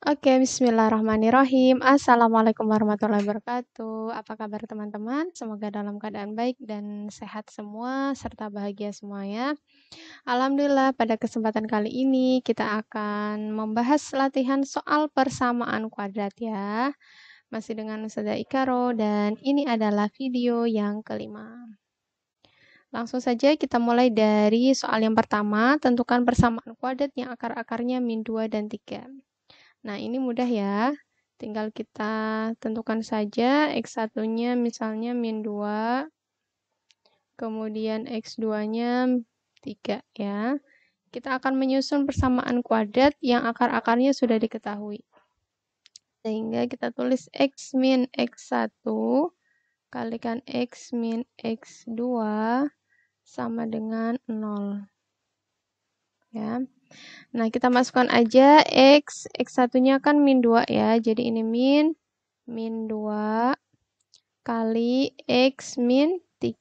Oke, bismillahirrahmanirrahim. Assalamualaikum warahmatullahi wabarakatuh. Apa kabar teman-teman? Semoga dalam keadaan baik dan sehat semua, serta bahagia semuanya. Alhamdulillah, pada kesempatan kali ini kita akan membahas latihan soal persamaan kuadrat ya. Masih dengan Ustazah Ikaro, dan ini adalah video yang kelima. Langsung saja kita mulai dari soal yang pertama, tentukan persamaan kuadrat yang akar-akarnya min 2 dan 3. Nah, ini mudah ya. Tinggal kita tentukan saja X1-nya misalnya min 2, kemudian X2-nya 3 ya. Kita akan menyusun persamaan kuadrat yang akar-akarnya sudah diketahui. Sehingga kita tulis X min X1 kalikan X min X2 sama dengan 0. Ya. Nah, kita masukkan aja X1-nya kan min 2 ya. Jadi ini min 2 kali X min 3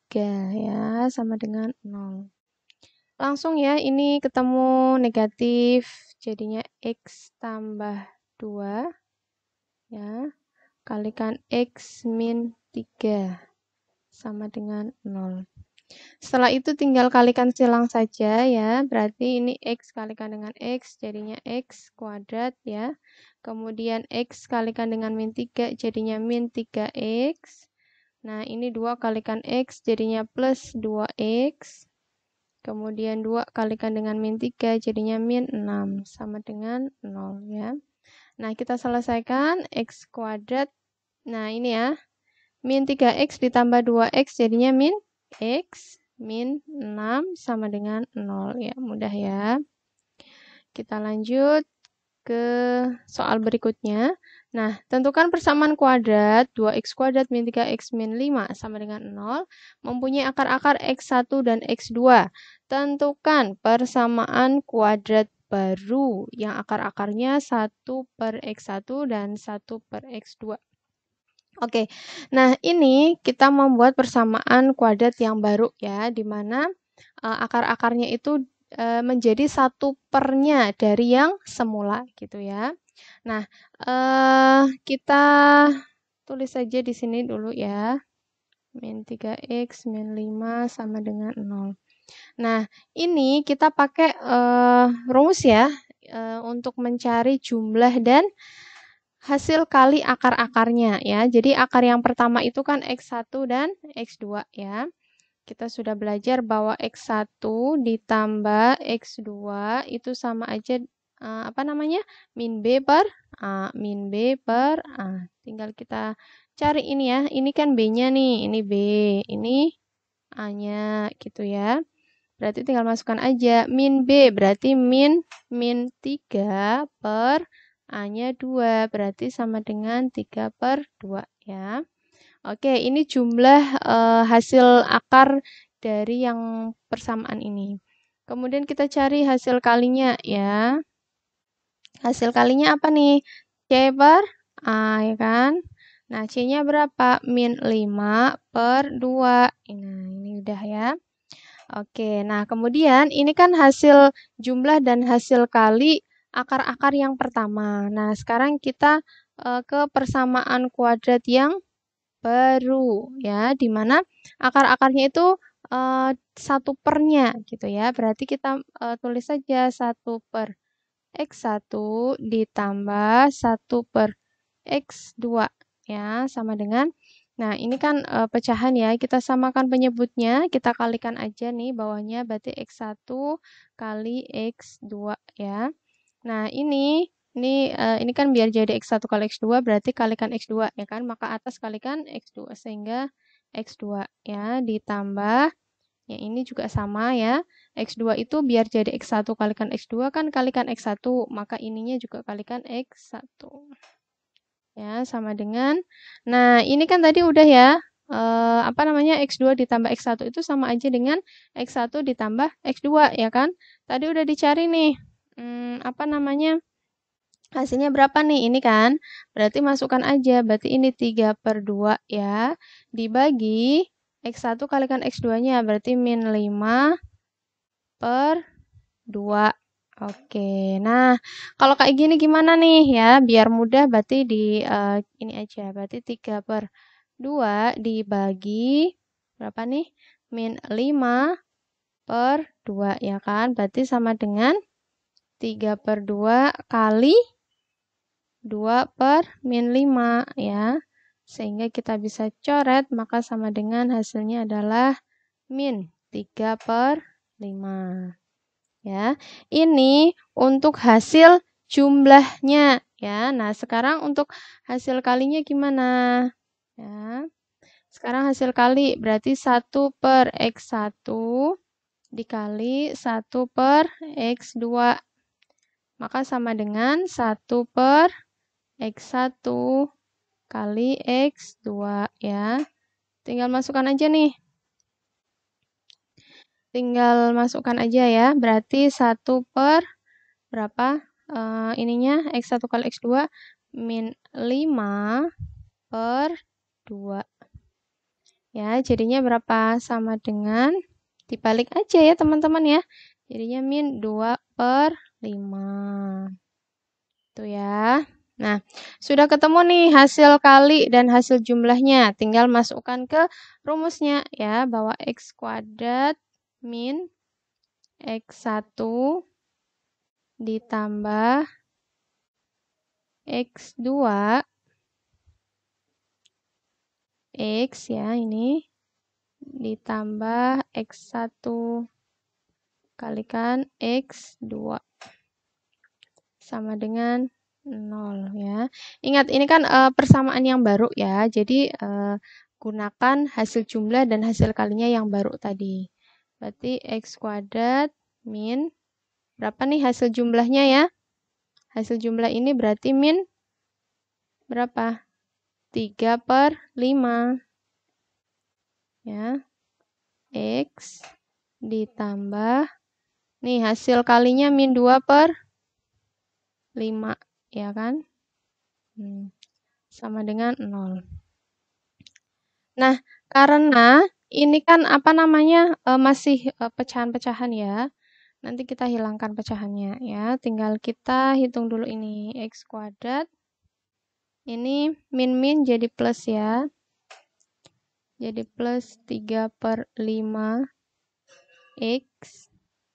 ya, sama dengan 0. Langsung ya, ini ketemu negatif, jadinya X tambah 2 ya, kalikan X min 3 sama dengan 0. Setelah itu tinggal kalikan silang saja ya, berarti ini X kalikan dengan X, jadinya X kuadrat ya. Kemudian X kalikan dengan min 3, jadinya min 3X. Nah, ini 2 kalikan X, jadinya plus 2X. Kemudian 2 kalikan dengan min 3, jadinya min 6, sama dengan 0 ya. Nah, kita selesaikan X kuadrat. Nah, ini ya, min 3X ditambah 2X, jadinya min X min 6 sama dengan 0 ya, mudah ya. Kita lanjut ke soal berikutnya. Nah, tentukan persamaan kuadrat 2x kuadrat min 3x min 5 sama dengan 0 mempunyai akar-akar x1 dan x2. Tentukan persamaan kuadrat baru yang akar-akarnya 1 per x1 dan 1 per x2. Oke, nah ini kita membuat persamaan kuadrat yang baru ya, di mana akar-akarnya itu menjadi 1 pernya dari yang semula gitu ya. Nah, kita tulis saja di sini dulu ya, min 3x min 5 sama dengan 0. Nah, ini kita pakai rumus ya, untuk mencari jumlah dan hasil kali akar-akarnya ya. Jadi akar yang pertama itu kan X1 dan X2 ya. Kita sudah belajar bahwa X1 ditambah X2 itu sama aja min B per A. Min B per A. Tinggal kita cari ini ya. Ini kan B-nya nih, ini B, ini A-nya gitu ya. Berarti tinggal masukkan aja min B berarti min 3 per A-nya 2, berarti sama dengan 3 per 2 ya. Oke, ini jumlah hasil akar dari yang persamaan ini. Kemudian kita cari hasil kalinya ya. Hasil kalinya apa nih? C per A ya kan? Nah, C-nya berapa? Min 5 per 2. Nah, ini udah ya. Oke, nah kemudian ini kan hasil jumlah dan hasil kali akar-akar yang pertama. Nah, sekarang kita ke persamaan kuadrat yang baru ya, di mana akar-akarnya itu 1 pernya gitu ya. Berarti kita tulis saja 1 per X1 ditambah 1 per X2 ya, sama dengan. Nah, ini kan pecahan ya, kita samakan penyebutnya, kita kalikan aja nih bawahnya, berarti X1 kali X2 ya. Nah, ini kan biar jadi X1 kali X2 berarti kalikan X2 ya kan, maka atas kalikan X2 sehingga X2 ya, ditambah yang ini juga sama ya. X2 itu biar jadi X1 kalikan X2 kan kalikan X1, maka ininya juga kalikan X1. Ya, sama dengan. Nah, ini kan tadi udah ya. X2 ditambah X1 itu sama aja dengan X1 ditambah X2 ya kan? Tadi udah dicari nih. Hasilnya berapa nih? Ini kan. Berarti masukkan aja. Berarti ini 3 per 2 ya. Dibagi X1 kalikan X2-nya. Berarti min 5 per 2. Oke, nah kalau kayak gini gimana nih ya? Biar mudah berarti di ini aja, berarti 3/2 dibagi berapa nih? Min 5/2 ya kan? Berarti sama dengan 3/2 kali 2/-5 ya. Sehingga kita bisa coret, maka sama dengan hasilnya adalah min 3/5. Ya, ini untuk hasil jumlahnya ya. Nah, sekarang untuk hasil kalinya gimana? Ya. Sekarang hasil kali berarti 1/x1 dikali 1/x2. Maka sama dengan 1/x1 kali x2 ya. Tinggal masukkan aja nih. Tinggal masukkan aja ya. Berarti 1 per berapa? Ininya x1 kali x2 min 5/2. Ya, jadinya berapa? Sama dengan dibalik aja ya teman-teman ya. Jadinya min 2/5. Tuh ya. Nah, sudah ketemu nih hasil kali dan hasil jumlahnya. Tinggal masukkan ke rumusnya ya, bahwa x kuadrat min x1 ditambah x2 x ya ini ditambah x1 kalikan x2 sama dengan 0 ya. Ingat ini kan persamaan yang baru ya. Jadi gunakan hasil jumlah dan hasil kalinya yang baru tadi. Berarti x kuadrat min berapa nih hasil jumlahnya ya? Hasil jumlah ini berarti min berapa? 3/5 ya. X ditambah nih hasil kalinya min 2/5 ya kan? Sama dengan 0. Nah, karena ini kan apa namanya masih pecahan-pecahan ya. Nanti kita hilangkan pecahannya ya. Tinggal kita hitung dulu ini x kuadrat. Ini min-min jadi plus ya. Jadi plus 3/5 x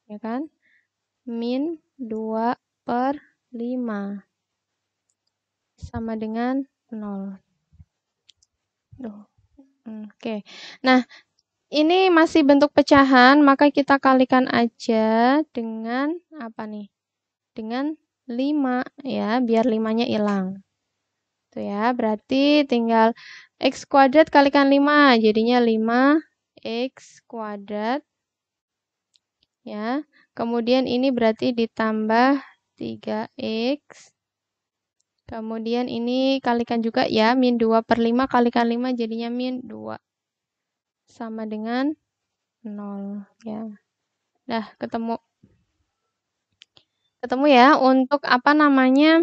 ya kan? Min 2/5 sama dengan 0. Oke. Nah, ini masih bentuk pecahan, maka kita kalikan aja dengan apa nih? Dengan 5 ya, biar 5-nya hilang. Tuh ya, berarti tinggal x kuadrat kalikan 5, jadinya 5x kuadrat. Ya, kemudian ini berarti ditambah 3x. Kemudian ini kalikan juga ya, min 2/5 kalikan 5 jadinya min 2. Sama dengan 0 ya. Nah, ketemu. Ketemu ya untuk apa namanya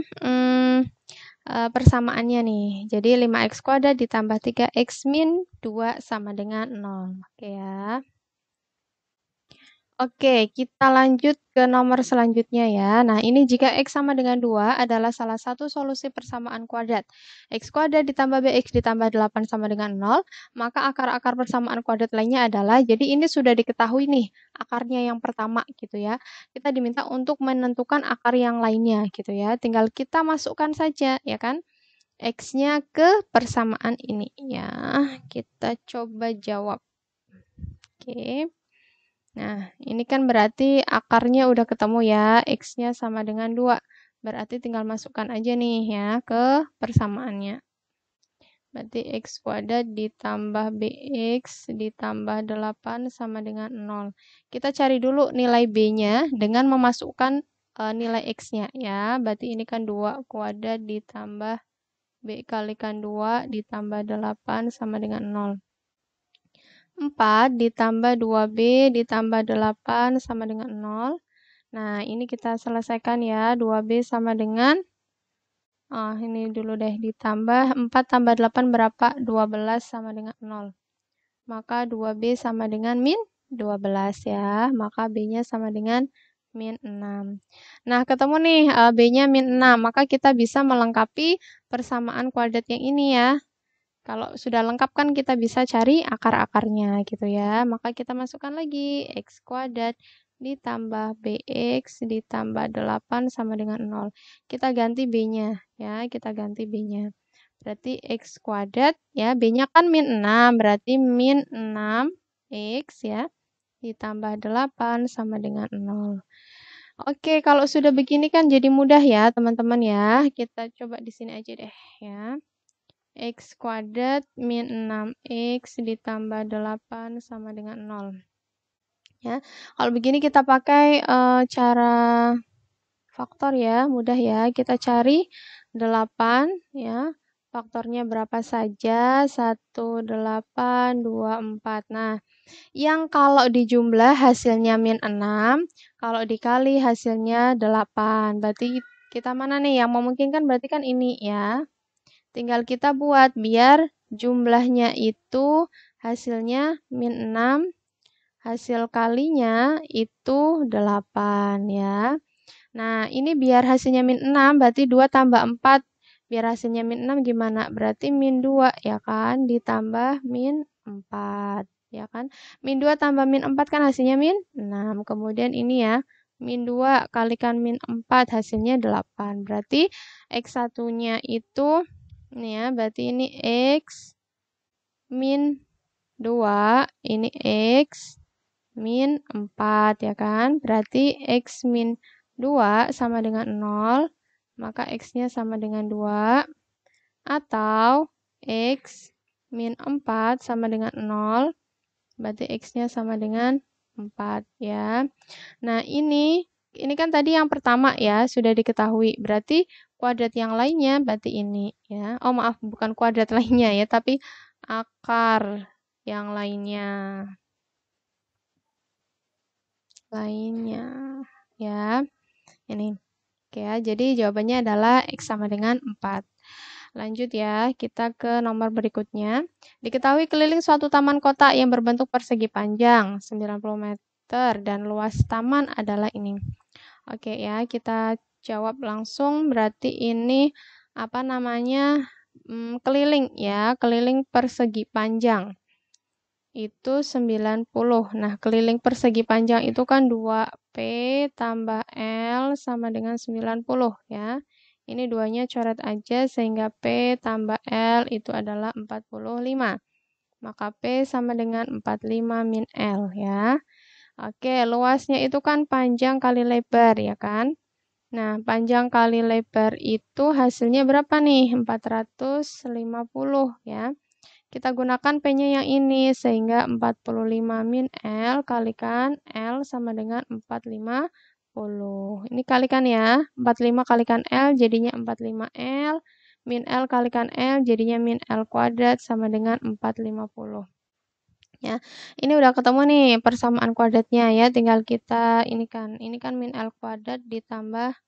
persamaannya nih. Jadi 5x kuadrat ditambah 3x min 2 sama dengan 0. Oke ya. Oke, kita lanjut ke nomor selanjutnya ya. Nah, ini jika x sama dengan 2 adalah salah satu solusi persamaan kuadrat. X kuadrat ditambah bx ditambah 8 sama dengan 0, maka akar-akar persamaan kuadrat lainnya adalah, jadi ini sudah diketahui nih, akarnya yang pertama gitu ya. Kita diminta untuk menentukan akar yang lainnya gitu ya. Tinggal kita masukkan saja ya kan, x-nya ke persamaan ini ya. Kita coba jawab. Oke. Nah, ini kan berarti akarnya udah ketemu ya, x-nya sama dengan 2. Berarti tinggal masukkan aja nih ya ke persamaannya. Berarti x kuadrat ditambah bx ditambah 8 sama dengan 0. Kita cari dulu nilai b-nya dengan memasukkan nilai x-nya ya. Berarti ini kan 2 kuadrat ditambah b kalikan 2 ditambah 8 sama dengan 0. 4 ditambah 2b ditambah 8 sama dengan 0. Nah, ini kita selesaikan ya. 2b sama dengan, ini dulu deh, ditambah 4 tambah 8 berapa? 12 sama dengan 0. Maka 2b sama dengan min 12 ya. Maka b-nya sama dengan min 6. Nah, ketemu nih B-nya min 6, maka kita bisa melengkapi persamaan kuadrat yang ini ya. Kalau sudah lengkap kan kita bisa cari akar-akarnya gitu ya. Maka kita masukkan lagi x kuadrat ditambah bx ditambah 8 sama dengan 0. Kita ganti B-nya ya, kita ganti B-nya. Berarti x kuadrat ya, B-nya kan min 6, berarti min 6x ya, ditambah 8 sama dengan 0. Oke, kalau sudah begini kan jadi mudah ya teman-teman ya. Kita coba di sini aja deh ya. X kuadrat min 6x ditambah 8 sama dengan 0. Ya, kalau begini kita pakai cara faktor ya, mudah ya. Kita cari 8 ya. Faktornya berapa saja? 1, 8, 2, 4. Nah, yang kalau dijumlah hasilnya min 6, kalau dikali hasilnya 8. Berarti kita mana nih yang memungkinkan? Berarti kan ini ya. Tinggal kita buat biar jumlahnya itu hasilnya min 6, hasil kalinya itu 8 ya. Nah, ini biar hasilnya min 6, berarti 2 tambah 4. Biar hasilnya min 6 gimana? Berarti min 2 ya kan, ditambah min 4 ya kan. Min 2 tambah min 4 kan hasilnya min 6. Kemudian ini ya, min 2 kalikan min 4 hasilnya 8. Berarti X1-nya itu ini ya, berarti ini X min 2, ini X min 4 ya kan. Berarti X min 2 sama dengan 0, maka X-nya sama dengan 2. Atau X min 4 sama dengan 0, berarti X-nya sama dengan 4 ya. Nah, ini kan tadi yang pertama ya, sudah diketahui. Berarti kuadrat yang lainnya berarti ini ya. Oh, maaf, bukan kuadrat lainnya ya, tapi akar yang lainnya. Ya. Ini. Oke ya, jadi jawabannya adalah X sama dengan 4. Lanjut ya, kita ke nomor berikutnya. Diketahui keliling suatu taman kota yang berbentuk persegi panjang 90 meter dan luas taman adalah ini. Oke ya, kita jawab langsung. Berarti ini apa namanya? Keliling ya, keliling persegi panjang. Itu 90. Nah, keliling persegi panjang itu kan 2P tambah L sama dengan 90 ya. Ini duanya coret aja sehingga P tambah L itu adalah 45. Maka P sama dengan 45 min L ya. Oke, luasnya itu kan panjang kali lebar ya kan. Nah, panjang kali lebar itu hasilnya berapa nih? 450 ya. Kita gunakan P-nya yang ini, sehingga 45 min L kalikan L sama dengan 450. Ini kalikan ya, 45 kalikan L jadinya 45L, min L kalikan L jadinya min L kuadrat sama dengan 450. Ya, ini udah ketemu nih persamaan kuadratnya ya, tinggal kita ini kan min L kuadrat ditambah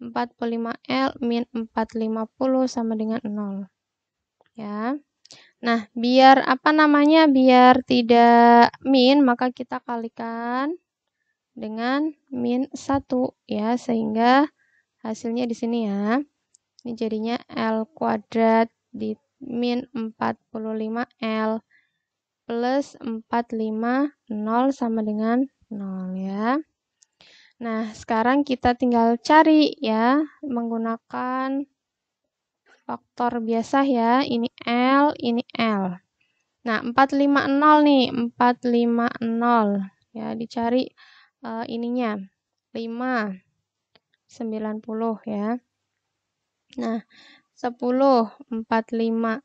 45L min 450 sama dengan 0. Ya. Nah, biar apa namanya? Biar tidak min, maka kita kalikan dengan min 1 ya, sehingga hasilnya di sini ya. Ini jadinya L kuadrat di min 45L plus 450 sama dengan 0 ya. Nah, sekarang kita tinggal cari ya, menggunakan faktor biasa ya, ini L, ini L. Nah, 450 nih, 450. Ya, dicari ininya. 5, 90 ya. Nah, 10, 45.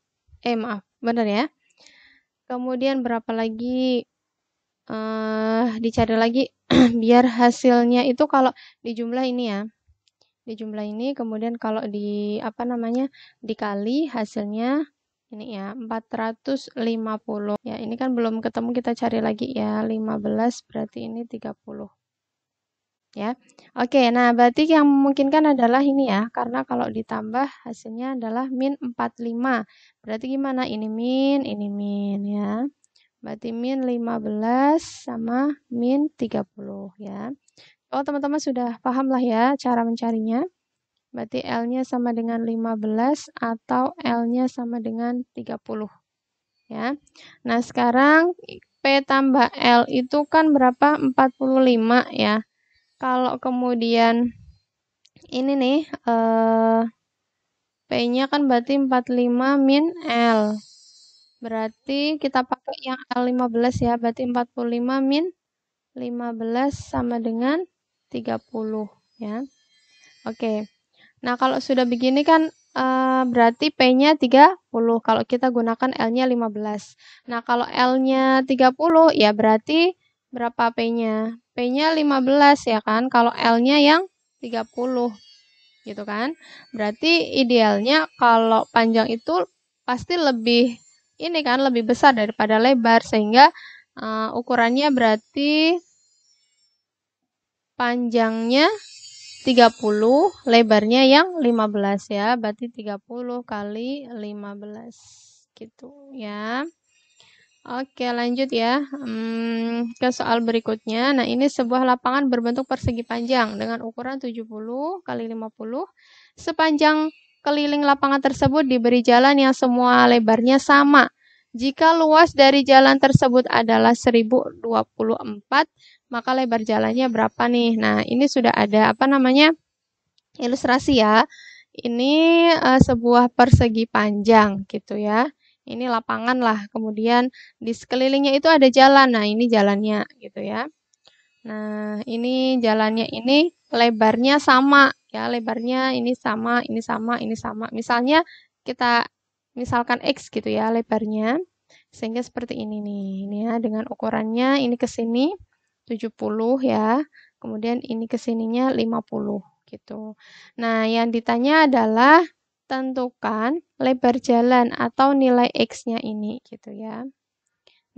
Maaf, benar ya. Kemudian berapa lagi? Dicari lagi biar hasilnya itu kalau dijumlah ini ya. Dijumlah ini, kemudian kalau di apa namanya? Dikali hasilnya ini ya 450 ya, ini kan belum ketemu, kita cari lagi ya, 15 berarti ini 30 ya. Oke, nah berarti yang memungkinkan adalah ini ya, karena kalau ditambah hasilnya adalah min 45, berarti gimana, ini min ya, berarti min 15 sama min 30 ya. Oh, teman-teman sudah paham lah ya cara mencarinya. Berarti L-nya sama dengan 15 atau L-nya sama dengan 30. Ya. Nah, sekarang P tambah L itu kan berapa? 45 ya. Kalau kemudian ini nih, P-nya kan berarti 45 min L. Berarti kita pakai yang L15 ya. Berarti 45 min 15 sama dengan 30 ya. Oke. Nah, kalau sudah begini kan berarti P-nya 30 kalau kita gunakan L-nya 15. Nah, kalau L-nya 30 ya berarti berapa P-nya? P-nya 15 ya kan, kalau L-nya yang 30 gitu kan. Berarti idealnya kalau panjang itu pasti lebih ini kan lebih besar daripada lebar sehingga ukurannya berarti panjangnya 30, lebarnya yang 15 ya. Berarti 30 kali 15 gitu ya. Oke, lanjut ya. Ke soal berikutnya. Nah, ini sebuah lapangan berbentuk persegi panjang dengan ukuran 70 kali 50. Sepanjang keliling lapangan tersebut diberi jalan yang semua lebarnya sama. Jika luas dari jalan tersebut adalah 1024, maka lebar jalannya berapa nih? Nah, ini sudah ada apa namanya? Ilustrasi ya. Ini sebuah persegi panjang gitu ya. Ini lapangan lah. Kemudian di sekelilingnya itu ada jalan. Nah, ini jalannya gitu ya. Nah, ini jalannya ini lebarnya sama ya. Lebarnya ini sama, ini sama, ini sama. Misalnya kita misalkan X gitu ya lebarnya. Sehingga seperti ini nih. Ini ya dengan ukurannya ini ke sini 70 ya. Kemudian ini ke sininya 50 gitu. Nah, yang ditanya adalah tentukan lebar jalan atau nilai X-nya ini gitu ya.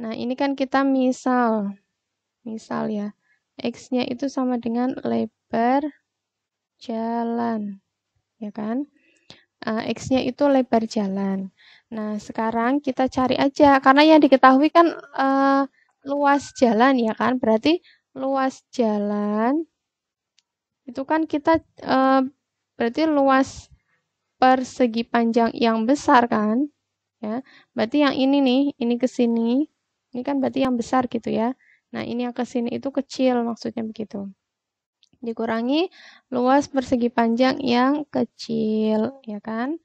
Nah, ini kan kita misal ya. X-nya itu sama dengan lebar jalan. Ya kan? X-nya itu lebar jalan. Nah, sekarang kita cari aja. Karena yang diketahui kan luas jalan ya kan. Berarti luas jalan itu kan kita berarti luas persegi panjang yang besar kan ya. Berarti yang ini nih, ini ke sini. Ini kan berarti yang besar gitu ya. Nah, ini yang ke sini itu kecil maksudnya begitu. Dikurangi luas persegi panjang yang kecil ya kan.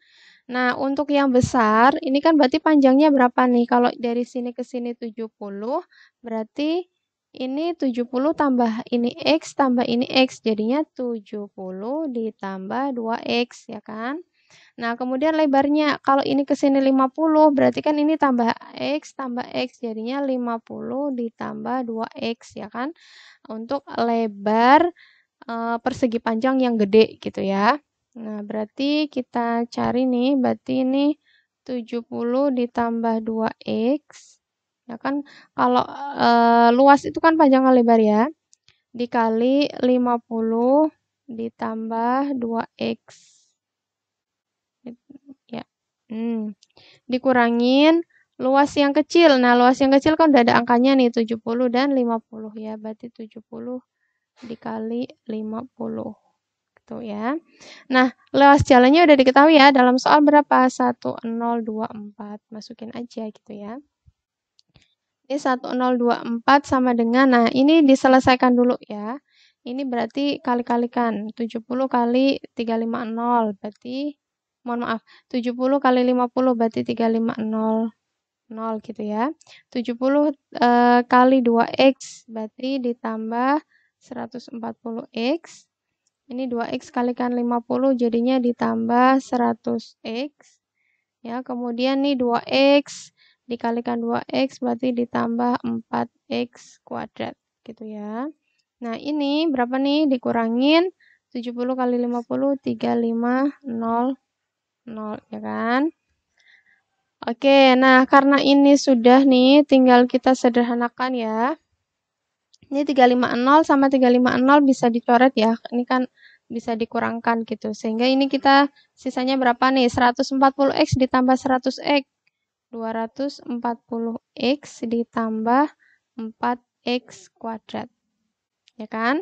Nah, untuk yang besar ini kan berarti panjangnya berapa nih? Kalau dari sini ke sini 70, berarti ini 70 tambah ini X tambah ini X jadinya 70 ditambah 2X ya kan. Nah, kemudian lebarnya kalau ini ke sini 50 berarti kan ini tambah X jadinya 50 ditambah 2X ya kan. Untuk lebar persegi panjang yang gede gitu ya. Nah, berarti kita cari nih, berarti ini 70 ditambah 2X. Ya kan, kalau luas itu kan panjang kali lebar ya. Dikali 50 ditambah 2X. Ya. Dikurangin luas yang kecil. Nah, luas yang kecil kan udah ada angkanya nih, 70 dan 50 ya. Berarti 70 dikali 50. Gitu ya. Nah, luas jalannya udah diketahui ya. Dalam soal berapa? 1024. Masukin aja gitu ya. Ini 1024 sama dengan, nah ini diselesaikan dulu ya. Ini berarti kali-kalikan. 70 kali 350 berarti, mohon maaf, 70 kali 50 berarti 350. 0 gitu ya. 70 kali 2X berarti ditambah 140X. Ini 2X kalikan 50 jadinya ditambah 100X. Ya, kemudian nih 2X dikalikan 2X berarti ditambah 4X kuadrat gitu ya. Nah, ini berapa nih? Dikurangin 70 kali 50 3500 ya kan? Oke, nah karena ini sudah nih tinggal kita sederhanakan ya. Ini 350 sama 350 bisa dicoret ya. Ini kan bisa dikurangkan gitu. Sehingga ini kita sisanya berapa nih? 140X ditambah 100X. 240X ditambah 4X kuadrat. ya kan?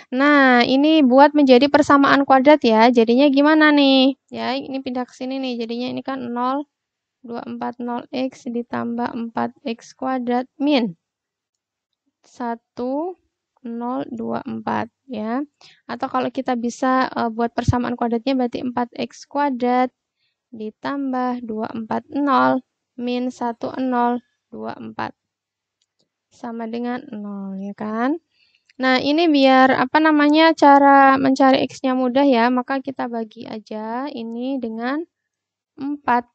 Nah, ini buat menjadi persamaan kuadrat ya. Jadinya gimana nih? Ya, ini pindah ke sini nih. Jadinya ini kan 0,240x ditambah 4x kuadrat min 1024 ya. Atau kalau kita bisa buat persamaan kuadratnya berarti 4x kuadrat ditambah 240 min 1024 sama dengan 0 ya kan. Nah, ini biar apa namanya cara mencari x-nya mudah ya, maka kita bagi aja ini dengan 4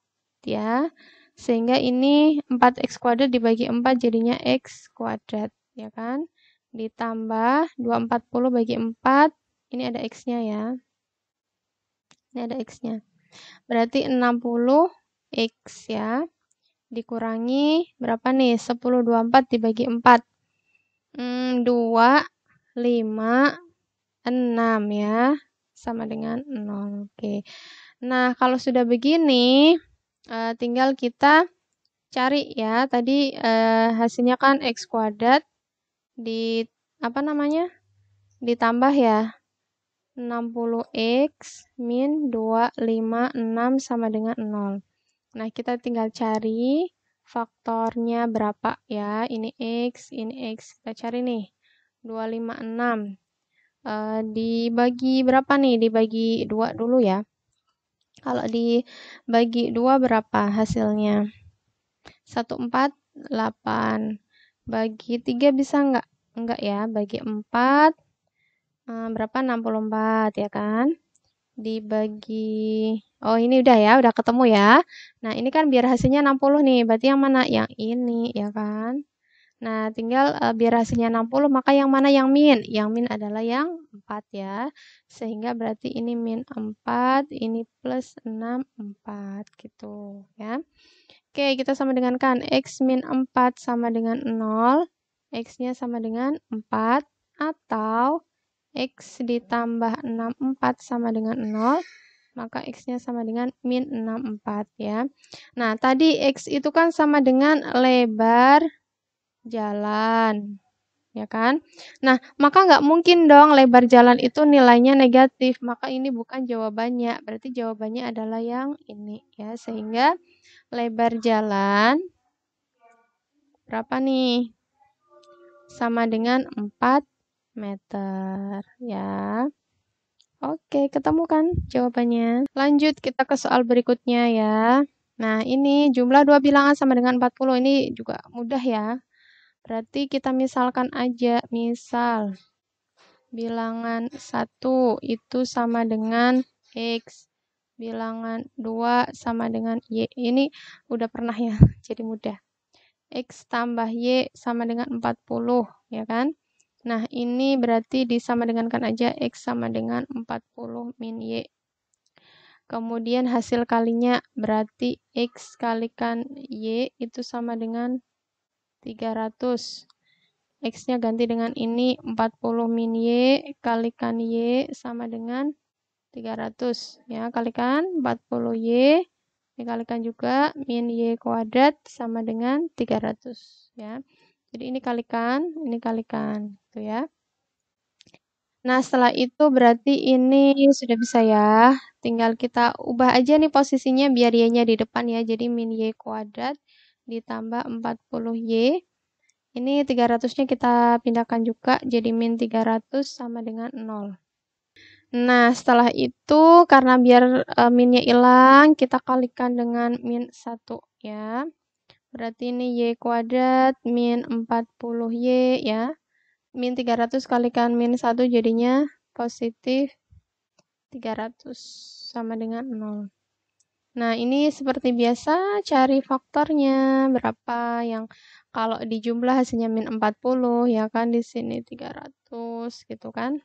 ya. Sehingga ini 4x kuadrat dibagi 4 jadinya x kuadrat ya kan. Ditambah 240 bagi 4, ini ada x-nya ya. Ini ada x-nya. Berarti 60x ya. Dikurangi berapa nih? 1024 dibagi 4. 2, 5, 6 ya. Sama dengan 0. Oke. Nah, kalau sudah begini, tinggal kita cari ya. Tadi hasilnya kan x kuadrat di apa namanya? Ditambah ya. 60x min 2, 5, 6 sama dengan 0. Nah, kita tinggal cari faktornya berapa ya. Ini x, ini x. Kita cari nih. 256. Dibagi berapa nih? Dibagi 2 dulu ya. Kalau dibagi 2 berapa hasilnya? 148. Bagi 3 bisa enggak? Enggak ya. Bagi 4 berapa? 64 ya kan? Dibagi oh ini udah ya, udah ketemu ya. Nah, ini kan biar hasilnya 60 nih. Berarti yang mana? Yang ini ya kan? Nah, tinggal biar hasilnya 60, maka yang mana yang min? Yang min adalah yang 4 ya. Sehingga berarti ini min 4, ini plus 6, 4 gitu ya. Oke, kita sama dengan kan x min 4 sama dengan 0, x-nya sama dengan 4, atau x ditambah 64 sama dengan 0, maka x-nya sama dengan min 64 ya. Nah, tadi x itu kan sama dengan lebar jalan, ya kan? Nah, maka nggak mungkin dong lebar jalan itu nilainya negatif, maka ini bukan jawabannya. Berarti jawabannya adalah yang ini ya, sehingga lebar jalan berapa nih? Sama dengan 4 meter ya. Oke, ketemu kan jawabannya? Lanjut kita ke soal berikutnya ya. Nah, ini jumlah dua bilangan sama dengan 40. Ini juga mudah ya. Berarti kita misalkan aja, misal bilangan 1 itu sama dengan x, bilangan 2 sama dengan y. Ini udah pernah ya, jadi mudah. X tambah y sama dengan 40, ya kan? Nah, ini berarti disama dengankan aja x sama dengan 40 min y. Kemudian hasil kalinya berarti x kalikan y itu sama dengan 300. X-nya ganti dengan ini 40 min y kalikan y sama dengan 300. Ya, kalikan 40 y dikalikan juga min y kuadrat sama dengan 300 ya. Jadi ini kalikan gitu ya. Nah, setelah itu berarti ini sudah bisa ya. Tinggal kita ubah aja nih posisinya biar y-nya di depan ya. Jadi min y kuadrat ditambah 40y. Ini 300-nya kita pindahkan juga jadi min 300 sama dengan 0. Nah, setelah itu karena biar minnya hilang, kita kalikan dengan min 1 ya. Berarti ini y kuadrat min 40y ya. Min 300 kalikan min 1 jadinya positif 300 sama dengan 0. Nah, ini seperti biasa cari faktornya. Berapa yang kalau dijumlah hasilnya min 40 ya kan, di sini 300 gitu kan.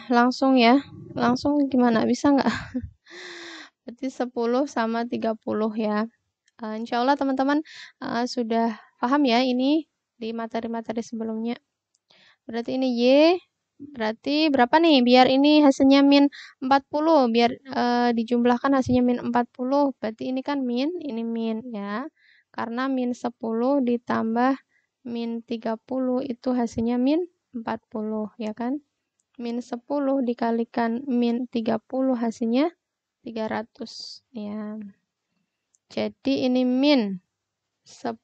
Langsung ya. Langsung gimana? Bisa nggak? Berarti 10 sama 30 ya. Insya Allah teman-teman sudah paham ya ini di materi-materi sebelumnya. Berarti ini Y, berarti berapa nih? Biar ini hasilnya min 40, biar dijumlahkan hasilnya min 40. Berarti ini kan min, ini min ya. Karena min 10 ditambah min 30 itu hasilnya min 40, ya kan? Min 10 dikalikan min 30 hasilnya 300, ya. Jadi ini min 10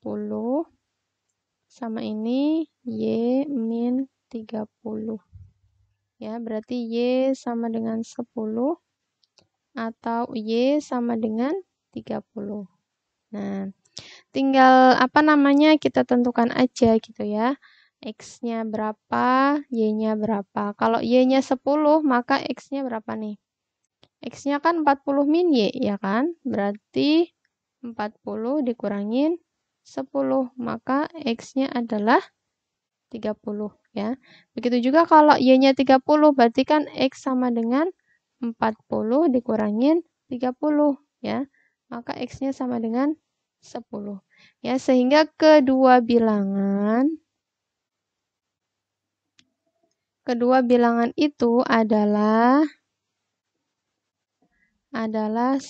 sama ini Y min 30. Ya, berarti Y sama dengan 10 atau Y sama dengan 30. Nah, tinggal kita tentukan aja gitu ya. X-nya berapa, Y-nya berapa. Kalau Y-nya 10, maka X-nya berapa nih? X-nya kan 40 min Y, ya kan? Berarti 40 dikurangin 10, maka X-nya adalah 30, ya. Begitu juga kalau Y-nya 30, berarti kan X sama dengan 40 dikurangin 30, ya. Maka X-nya sama dengan 10. Ya, sehingga kedua bilangan itu adalah 10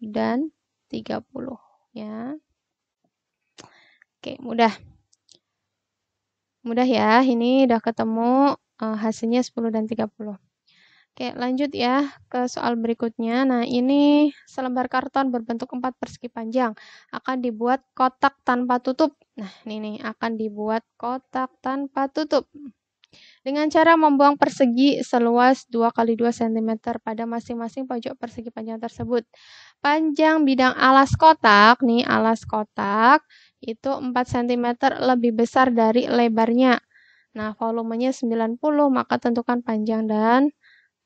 dan 30, ya. Oke, mudah. Mudah ya, ini udah ketemu hasilnya 10 dan 30. Oke, lanjut ya ke soal berikutnya. Nah, ini selembar karton berbentuk 4 persegi panjang. Akan dibuat kotak tanpa tutup. Nah, ini nih, akan dibuat kotak tanpa tutup. Dengan cara membuang persegi seluas 2 x 2 cm pada masing-masing pojok persegi panjang tersebut. Panjang bidang alas kotak, nih alas kotak, itu 4 cm lebih besar dari lebarnya. Nah, volumenya 90, maka tentukan panjang dan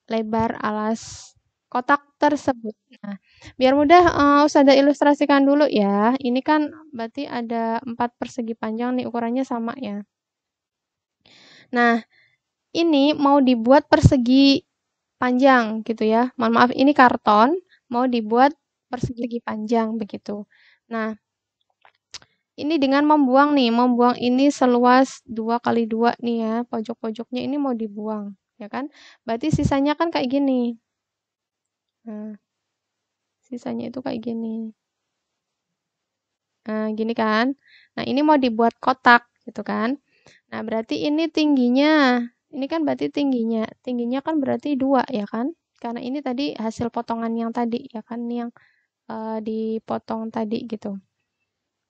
lebar alas kotak tersebut. Nah, biar mudah, Ustazah ilustrasikan dulu ya. Ini kan berarti ada 4 persegi panjang nih, ukurannya sama ya. Nah, ini mau dibuat persegi panjang gitu ya. Mohon maaf, ini karton mau dibuat persegi panjang begitu. Nah, ini dengan membuang ini seluas 2 x 2 nih ya, pojok-pojoknya ini mau dibuang, ya kan? Berarti sisanya kan kayak gini. Nah, sisanya itu kayak gini. Nah, gini kan? Nah, ini mau dibuat kotak gitu kan? Nah, berarti ini tingginya. Ini kan berarti tingginya. Tingginya kan berarti 2 ya kan? Karena ini tadi hasil potongan yang tadi ya kan, yang dipotong tadi gitu.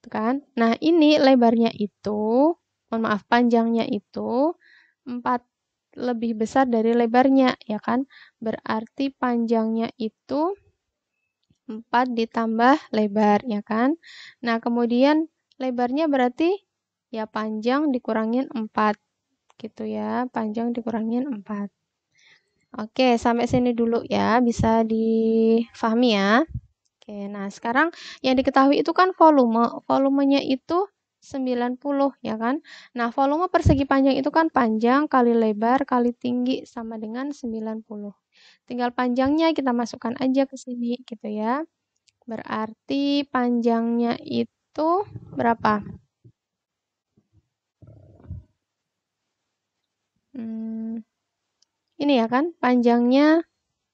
Tuh kan? Nah, ini lebarnya itu, mohon maaf, panjangnya itu 4 lebih besar dari lebarnya ya kan? Berarti panjangnya itu 4 ditambah lebar ya kan? Nah, kemudian lebarnya berarti ya panjang dikurangin 4 gitu ya, panjang dikurangin 4. Oke, sampai sini dulu ya, bisa difahami ya. Oke, nah sekarang yang diketahui itu kan volume. Volumenya itu 90 ya kan. Nah, volume persegi panjang itu kan panjang kali lebar kali tinggi sama dengan 90. Tinggal panjangnya kita masukkan aja ke sini gitu ya. Berarti panjangnya itu berapa? Ini ya kan, panjangnya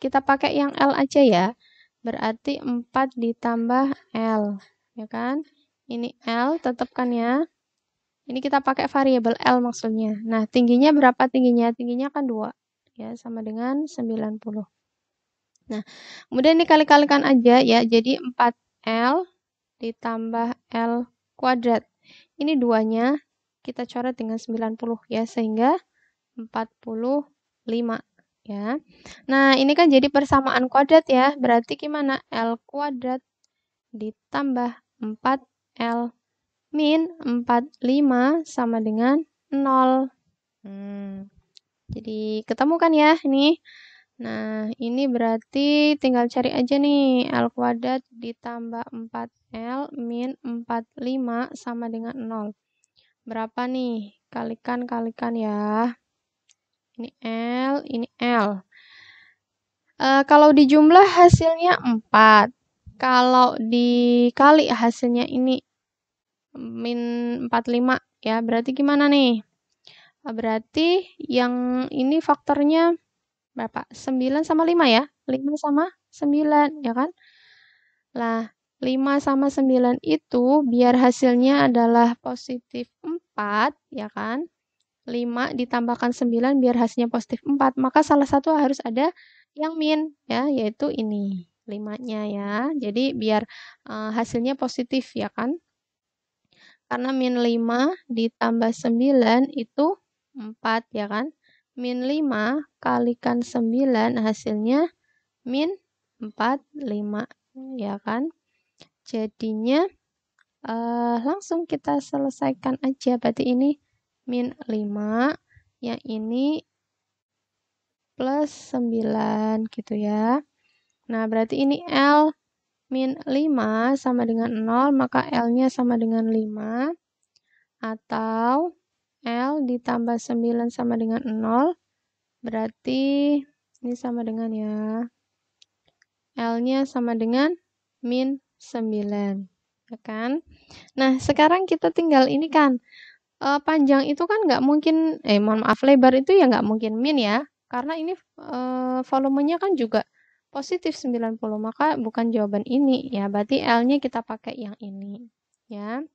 kita pakai yang L aja ya. Berarti 4 ditambah L, ya kan? Ini L, tetap kan ya. Ini kita pakai variabel L maksudnya. Nah, tingginya berapa tingginya? Tingginya kan 2, ya, sama dengan 90. Nah, kemudian ini kali-kalikan aja ya, jadi 4L ditambah L kuadrat. Ini duanya kita coret dengan 90 ya, sehingga 45 ya. Nah, ini kan jadi persamaan kuadrat ya. Berarti gimana? L kuadrat ditambah 4L min 45 sama dengan 0. Jadi ketemu kan ya ini? Nah, ini berarti tinggal cari aja nih. L kuadrat ditambah 4L min 45 sama dengan 0. Berapa nih? Kalikan ya. Ini L, ini L. Kalau dijumlah hasilnya 4. Kalau dikali hasilnya ini min 45 ya. Berarti gimana nih? Berarti yang ini faktornya berapa? 9 sama 5 ya? 5 sama 9 ya kan? Lah, 5 sama 9 itu biar hasilnya adalah positif 4, ya kan? 5 ditambahkan 9 biar hasilnya positif 4. Maka salah satu harus ada yang min, ya, yaitu ini, 5-nya ya. Jadi biar hasilnya positif, ya kan? Karena min 5 ditambah 9 itu 4, ya kan? Min 5 kalikan 9 hasilnya min 45, ya kan? Jadinya langsung kita selesaikan aja. Berarti ini min 5, yang ini plus 9 gitu ya. Nah, berarti ini L min 5 sama dengan 0, maka L-nya sama dengan 5. Atau L ditambah 9 sama dengan 0, berarti ini sama dengan ya. L-nya sama dengan min 9. Ya kan? Nah, sekarang kita tinggal ini kan. Panjang itu kan nggak mungkin, mohon maaf, lebar itu ya nggak mungkin min ya. Karena ini volumenya kan juga positif 90, maka bukan jawaban ini ya. Berarti L-nya kita pakai yang ini ya.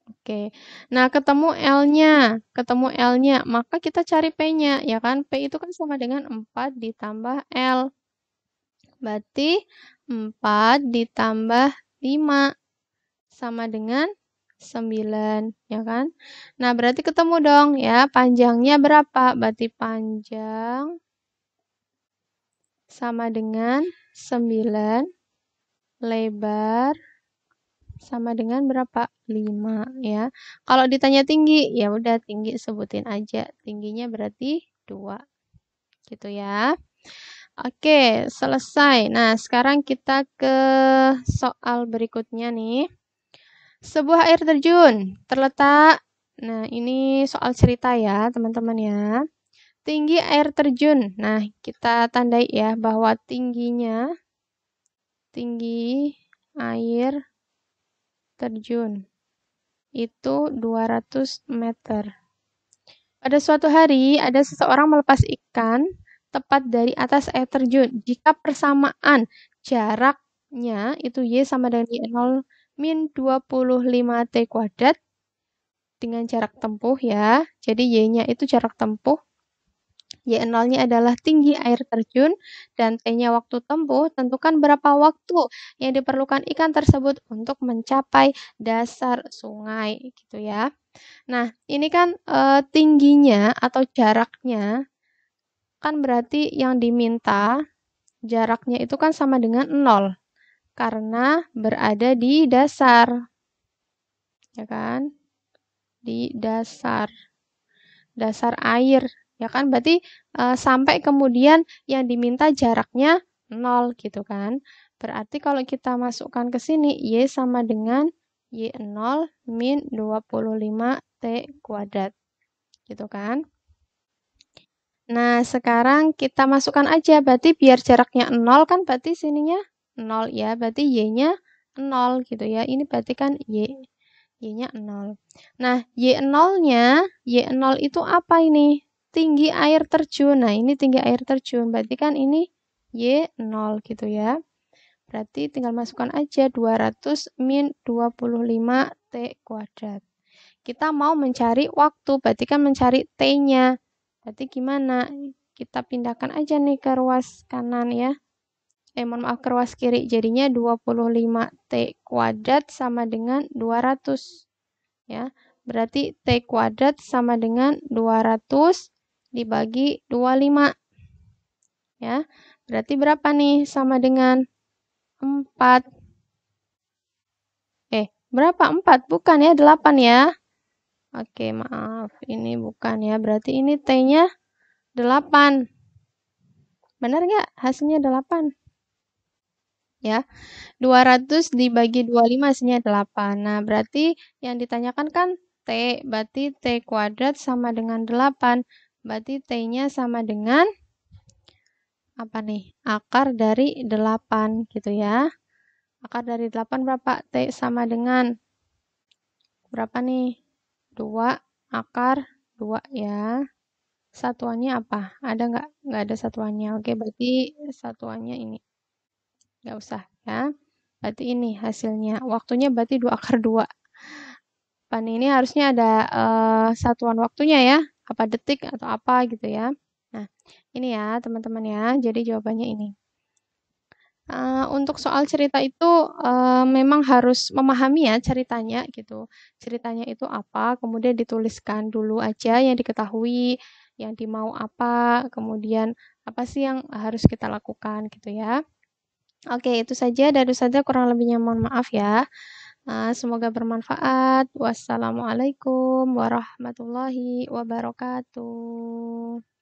Oke. Nah, ketemu L-nya, maka kita cari P-nya ya kan. P itu kan sama dengan 4 ditambah L. Berarti 4 ditambah 5 sama dengan 9, ya kan? Nah, berarti ketemu dong ya, panjangnya berapa? Berarti panjang sama dengan 9, lebar sama dengan berapa? 5, ya. Kalau ditanya tinggi, ya udah tinggi sebutin aja. Tingginya berarti 2. Gitu ya. Oke, selesai. Nah, sekarang kita ke soal berikutnya nih. Sebuah air terjun terletak, nah ini soal cerita ya teman-teman ya. Tinggi air terjun, nah kita tandai ya bahwa tinggi air terjun itu 200 meter. Pada suatu hari ada seseorang melepas ikan tepat dari atas air terjun. Jika persamaan jaraknya itu Y sama dengan Y0 min 25 T kuadrat dengan jarak tempuh ya. Jadi Y-nya itu jarak tempuh. Y0-nya adalah tinggi air terjun dan T-nya waktu tempuh. Tentukan berapa waktu yang diperlukan ikan tersebut untuk mencapai dasar sungai gitu ya. Nah, ini kan tingginya atau jaraknya kan berarti yang diminta jaraknya itu kan sama dengan 0 karena berada di dasar. Ya kan? Di dasar air, ya kan? Berarti sampai kemudian yang diminta jaraknya 0 gitu kan. Berarti kalau kita masukkan ke sini Y sama dengan Y0 min 25 T kuadrat. Gitu kan. Nah, sekarang kita masukkan aja. Berarti biar jaraknya 0 kan berarti sininya 0 ya. Berarti Y-nya 0 gitu ya. Ini berarti kan Y-nya 0. Nah, Y0 itu apa ini? Tinggi air terjun. Nah, ini tinggi air terjun. Berarti kan ini Y0 gitu ya. Berarti tinggal masukkan aja 200 min 25 T kuadrat. Kita mau mencari waktu, berarti kan mencari T-nya. Berarti gimana? Kita pindahkan aja nih ke ruas kanan ya. Mohon maaf, ke ruas kiri. Jadinya 25 T kuadrat sama dengan 200. Ya, berarti T kuadrat sama dengan 200 dibagi 25. Ya, berarti berapa nih? Sama dengan 4. Berapa? 4? Bukan ya, 8 ya. Oke, maaf. Ini bukan ya. Berarti ini T-nya 8. Benar nggak? Hasilnya 8. Ya, 200 dibagi 25 hasilnya 8. Nah, berarti yang ditanyakan kan T. Berarti T kuadrat sama dengan 8. Berarti T-nya sama dengan apa nih? Akar dari 8 gitu ya. Akar dari 8 berapa? T sama dengan berapa nih? 2 akar 2 ya. Satuannya apa? Ada nggak? Nggak ada satuannya. Oke, berarti satuannya ini. Nggak usah ya. Berarti ini hasilnya. Waktunya berarti 2 akar 2. Pan ini harusnya ada satuan waktunya ya. Apa detik atau apa gitu ya. Nah, ini ya teman-teman ya. Jadi jawabannya ini. Untuk soal cerita itu, memang harus memahami ya ceritanya gitu. Ceritanya itu apa, kemudian dituliskan dulu aja yang diketahui, yang dimau apa, kemudian apa sih yang harus kita lakukan gitu ya. Oke, itu saja dari Ustazah, kurang lebihnya mohon maaf ya. Semoga bermanfaat. Wassalamualaikum warahmatullahi wabarakatuh.